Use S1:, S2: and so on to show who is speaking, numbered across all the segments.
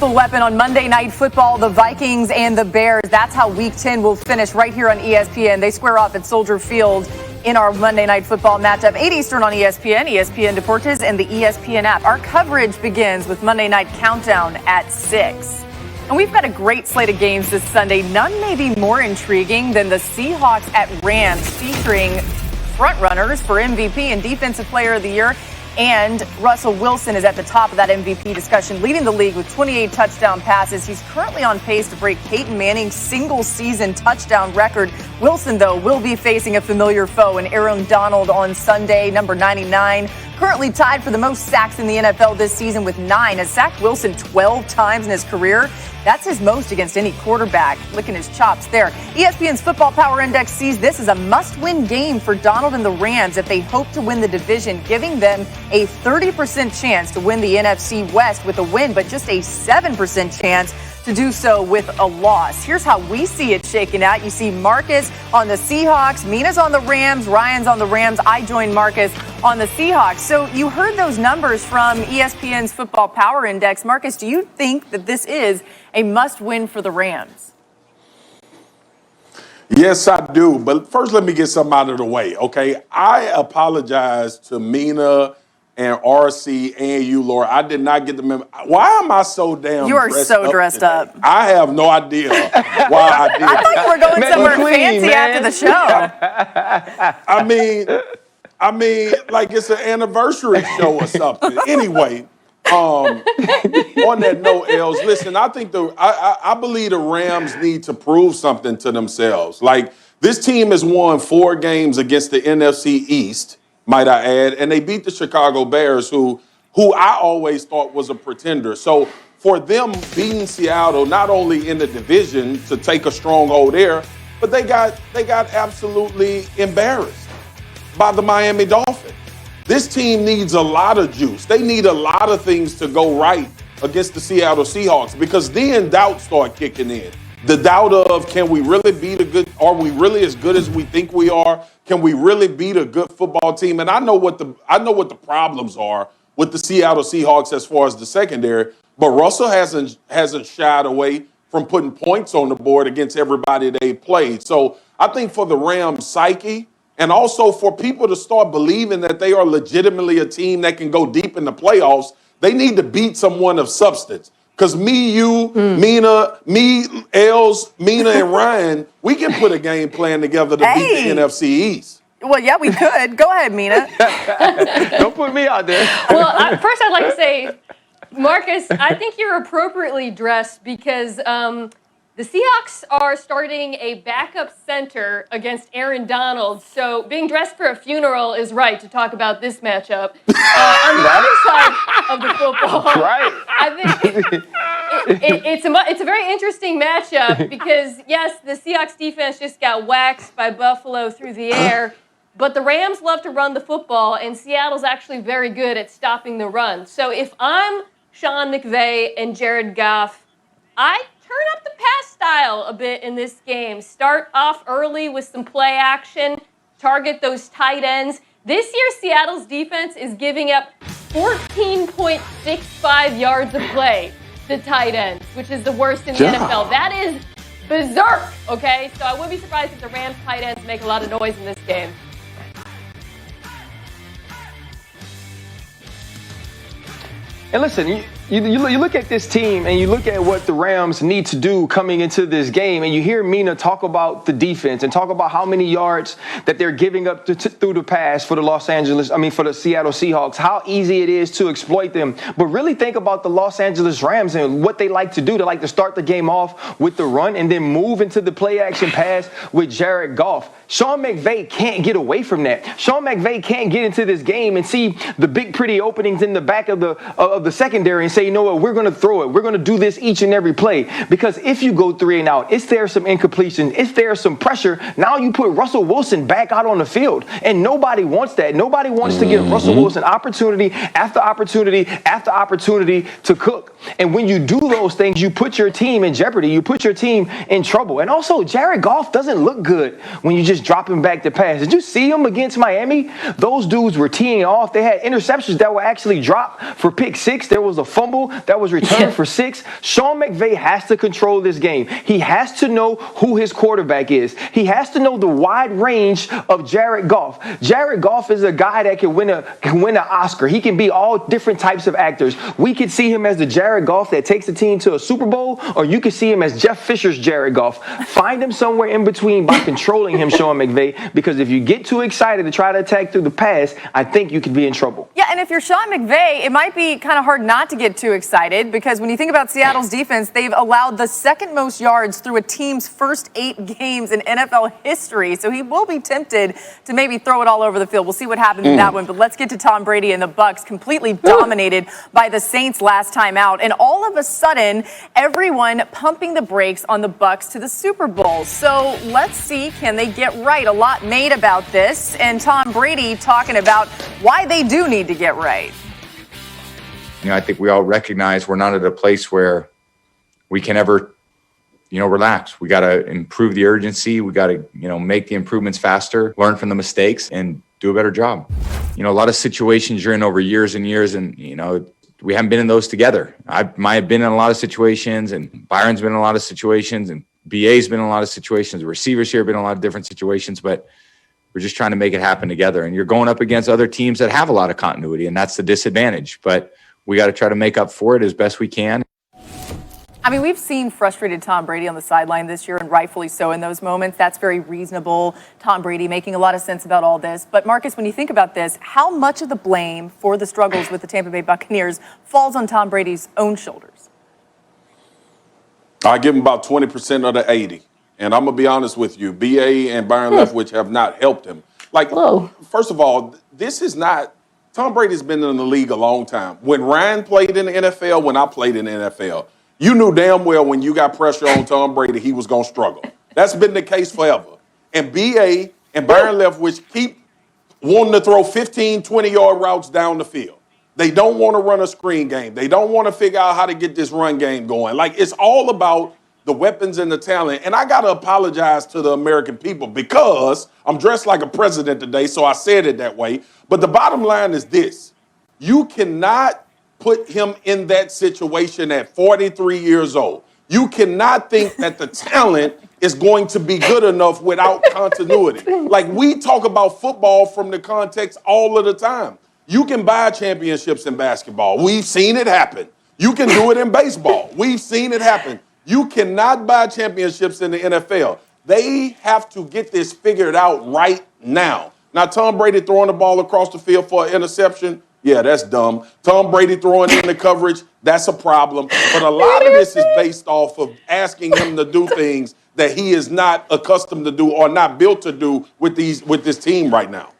S1: lethal weapon on Monday Night Football, the Vikings and the Bears. That's how Week 10 will finish right here on ESPN. They square off at Soldier Field in our Monday Night Football matchup, 8 Eastern on ESPN, ESPN Deportes, and the ESPN app. Our coverage begins with Monday Night Countdown at 6. And we've got a great slate of games this Sunday. None may be more intriguing than the Seahawks at Rams, featuring frontrunners for MVP and Defensive Player of the Year. And Russell Wilson is at the top of that MVP discussion, leading the league with 28 touchdown passes. He's currently on pace to break Peyton Manning's single-season touchdown record. Wilson, though, will be facing a familiar foe in Aaron Donald on Sunday, number 99. Currently tied for the most sacks in the NFL this season with 9. Has sacked Wilson 12 times in his career. That's his most against any quarterback. Licking his chops there. ESPN's Football Power Index sees this as a must-win game for Donald and the Rams if they hope to win the division, giving them a 30% chance to win the NFC West with a win, but just a 7% chance to do so with a loss. Here's how we see it shaking out. You see Marcus on the Seahawks, Mina's on the Rams, Ryan's on the Rams. I joined Marcus on the Seahawks. So you heard those numbers from ESPN's Football Power Index. Marcus, do you think that this is a must-win for the Rams?
S2: Yes, I do. But first, let me get something out of the way, okay? I apologize to Mina and RC and you, Laura. I did not get the memo. Why am I so damn
S1: You are so dressed up.
S2: I have no idea why I did.
S1: I thought you were going somewhere fancy after the show.
S2: I mean, like it's an anniversary show or something. Anyway, on that note, Els, listen, I think I believe the Rams need to prove something to themselves. Like, this team has won 4 games against the NFC East, might I add, and they beat the Chicago Bears, who I always thought was a pretender. So for them beating Seattle, not only in the division to take a stronghold there, but they got absolutely embarrassed by the Miami Dolphins. This team needs a lot of juice. They need a lot of things to go right against the Seattle Seahawks, because then doubts start kicking in. The doubt of, can we really beat are we really as good as we think we are? Can we really beat a good football team? And I know what the problems are with the Seattle Seahawks as far as the secondary, but Russell hasn't shied away from putting points on the board against everybody they played. So I think for the Rams' psyche, and also for people to start believing that they are legitimately a team that can go deep in the playoffs, they need to beat someone of substance. Because Mina, Els, Mina, and Ryan, we can put a game plan together to beat the NFC East.
S1: Well, yeah, we could. Go ahead, Mina.
S3: Don't put me out there.
S4: Well, first I'd like to say, Marcus, I think you're appropriately dressed because the Seahawks are starting a backup center against Aaron Donald. So being dressed for a funeral is right to talk about this matchup. On the other side of the football,
S3: right.
S4: I think it's a very interesting matchup because, yes, the Seahawks defense just got waxed by Buffalo through the air, but the Rams love to run the football, and Seattle's actually very good at stopping the run. So if I'm Sean McVay and Jared Goff, I turn up the pass style a bit in this game. Start off early with some play action. Target those tight ends. This year, Seattle's defense is giving up 14.65 yards of play to tight ends, which is the worst in the NFL. That is berserk, okay? So I wouldn't be surprised if the Rams tight ends make a lot of noise in this game.
S3: And listen, you look at this team and you look at what the Rams need to do coming into this game, and you hear Mina talk about the defense and talk about how many yards that they're giving up through the pass for the for the Seattle Seahawks, how easy it is to exploit them. But really think about the Los Angeles Rams and what they like to do. They like to start the game off with the run and then move into the play action pass with Jared Goff. Sean McVay can't get away from that. Sean McVay can't get into this game and see the big pretty openings in the back of the secondary and say, you know what, we're going to throw it. We're going to do this each and every play. Because if you go 3 and out, if there's some incompletion, if there's some pressure, now you put Russell Wilson back out on the field. And nobody wants that. Nobody wants to give Russell Wilson opportunity after opportunity after opportunity to cook. And when you do those things, you put your team in jeopardy. You put your team in trouble. And also, Jared Goff doesn't look good when you just drop him back to pass. Did you see him against Miami? Those dudes were teeing off. They had interceptions that were actually dropped for pick 6. There was a fumble that was returned for 6. Sean McVay has to control this game. He has to know who his quarterback is. He has to know the wide range of Jared Goff. Jared Goff is a guy that can win an Oscar. He can be all different types of actors. We could see him as the Jared Goff that takes the team to a Super Bowl, or you could see him as Jeff Fisher's Jared Goff. Find him somewhere in between by controlling him, Sean McVay, because if you get too excited to try to attack through the pass, I think you could be in trouble.
S1: Yeah, and if you're Sean McVay, it might be kind of hard not to get too excited, because when you think about Seattle's defense, they've allowed the second most yards through a team's first 8 games in NFL history. So he will be tempted to maybe throw it all over the field. We'll see what happens in that one. But let's get to Tom Brady and the Bucs, completely dominated by the Saints last time out. And all of a sudden, everyone pumping the brakes on the Bucs to the Super Bowl. So let's see, can they get right? A lot made about this, and Tom Brady talking about why they do need to get right.
S5: I think we all recognize we're not at a place where we can ever, relax. We got to improve the urgency. We got to, make the improvements faster, learn from the mistakes, and do a better job. A lot of situations you're in over years and years, and, we haven't been in those together. I might have been in a lot of situations, and Byron's been in a lot of situations, and BA's been in a lot of situations. The receivers here have been in a lot of different situations, but we're just trying to make it happen together. And you're going up against other teams that have a lot of continuity, and that's the disadvantage. But we got to try to make up for it as best we can.
S1: I mean, we've seen frustrated Tom Brady on the sideline this year, and rightfully so in those moments. That's very reasonable. Tom Brady making a lot of sense about all this. But Marcus, when you think about this, how much of the blame for the struggles with the Tampa Bay Buccaneers falls on Tom Brady's own shoulders?
S2: I give him about 20% of the 80. And I'm going to be honest with you, BA and Byron Leftwich have not helped him. First of all, this is not – Tom Brady's been in the league a long time. When Ryan played in the NFL, when I played in the NFL, you knew damn well when you got pressure on Tom Brady, he was going to struggle. That's been the case forever. And BA and Byron Leftwich keep wanting to throw 15, 20-yard routes down the field. They don't want to run a screen game. They don't want to figure out how to get this run game going. It's all about the weapons and the talent. And I got to apologize to the American people because I'm dressed like a president today, so I said it that way. But the bottom line is this. You cannot put him in that situation at 43 years old. You cannot think that the talent is going to be good enough without continuity. We talk about football from the context all of the time. You can buy championships in basketball. We've seen it happen. You can do it in baseball. We've seen it happen. You cannot buy championships in the NFL. They have to get this figured out right now. Now, Tom Brady throwing the ball across the field for an interception, yeah, that's dumb. Tom Brady throwing in the coverage, that's a problem. But a lot of this is based off of asking him to do things that he is not accustomed to do or not built to do with this team right now.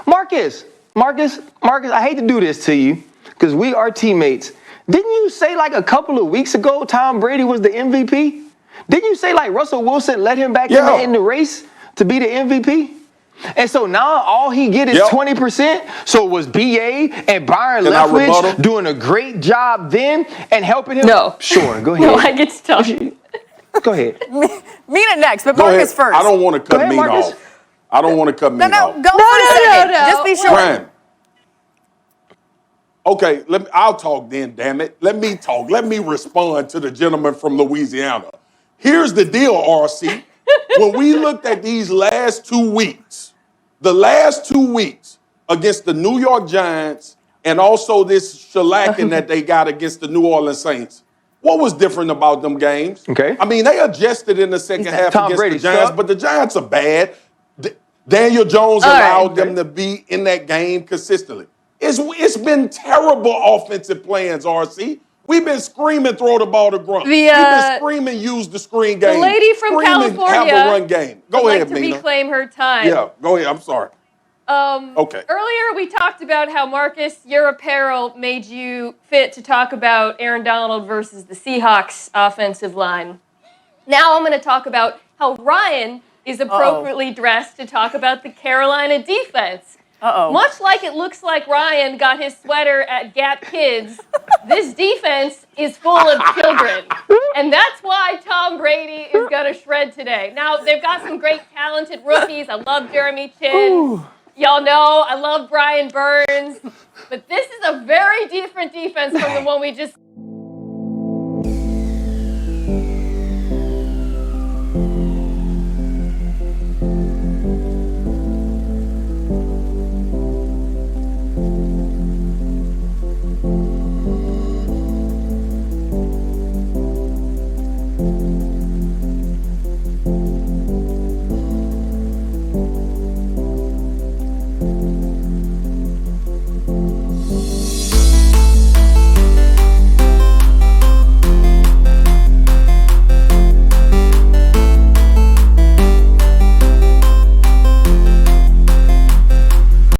S3: Marcus, I hate to do this to you because we are teammates. Didn't you say a couple of weeks ago Tom Brady was the MVP? Didn't you say Russell Wilson let him back in the race to be the MVP? And so now all he get is 20%. So was BA and Byron Leftwich doing a great job then and helping him?
S4: No.
S3: Sure, go ahead.
S4: No, I get to talk.
S3: Go ahead.
S1: Mina next, but Marcus first.
S2: I don't want to cut Mina off. I don't want to cut Mina off.
S1: Go for a second. Just be sure.
S2: Brian. Okay, I'll talk then, damn it. Let me talk. Let me respond to the gentleman from Louisiana. Here's the deal, RC. When we looked at these last 2 weeks, the last 2 weeks against the New York Giants and also this shellacking that they got against the New Orleans Saints, what was different about them games?
S3: Okay.
S2: I mean, they adjusted in the second half
S3: Tom
S2: against
S3: Brady
S2: the Giants,
S3: sucked.
S2: but the Giants are bad. Daniel Jones allowed them to be in that game consistently. It's been terrible offensive plans, RC. We've been screaming, throw the ball to Grunt. We've been screaming, use the screen game.
S4: The lady from California
S2: have a run game. Go ahead,
S4: Mina. Reclaim her time.
S2: Yeah, go ahead. I'm sorry. Okay.
S4: Earlier, we talked about how, Marcus, your apparel made you fit to talk about Aaron Donald versus the Seahawks offensive line. Now I'm going to talk about how Ryan is appropriately dressed to talk about the Carolina defense. Much like it looks like Ryan got his sweater at Gap Kids, this defense is full of children. And that's why Tom Brady is going to shred today. Now, they've got some great talented rookies. I love Jeremy Chin. Y'all know I love Brian Burns, but this is a very different defense from the one we just